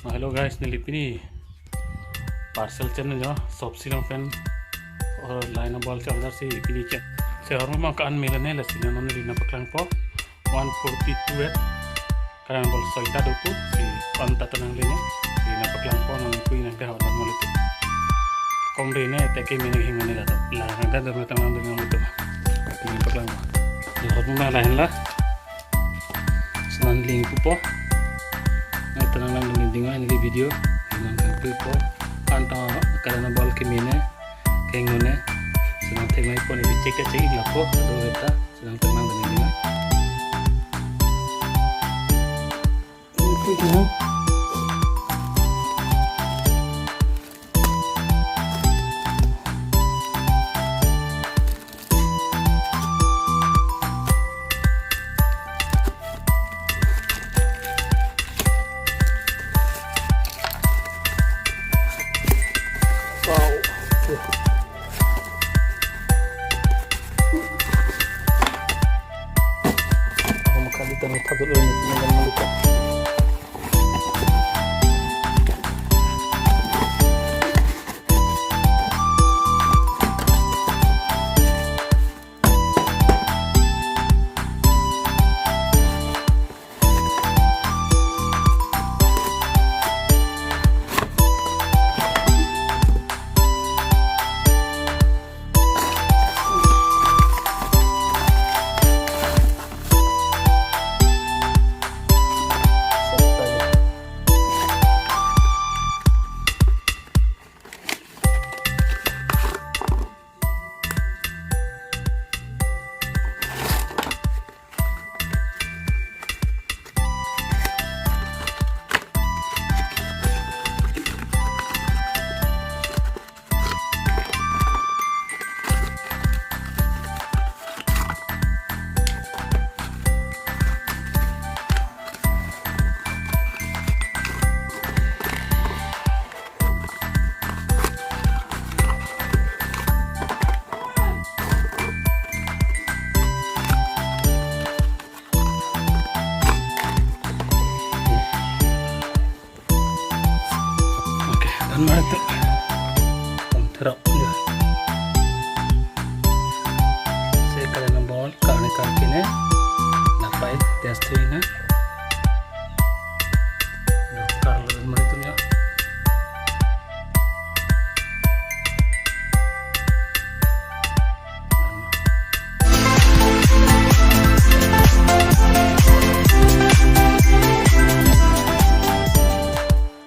Hello guys nilipini parcel channel jo shop silong fan और line ball charger से पिनी चे से और में कान मिलने लसी ने नन लिना पकड़न पो 142 कारण बॉल सोइता दोku si konta tenang lene लिना पकड़न पो नन कुई नंटे हवा मोले तो कम रेने तके मिने हिमने ला तो ला हंदा दम तमाम दिन मोले तो लिना पकड़न पो और में लाइन ला senang link po tenang lang dinga ini video nang kapi po kanto karena bol kimine kengone sedang temai po ni cek la po do eta sedang tenang dan dinga itu dia kami tabur ini dengan melukat. Mata terap ya saya kalian bol karena kaki ne napai test ini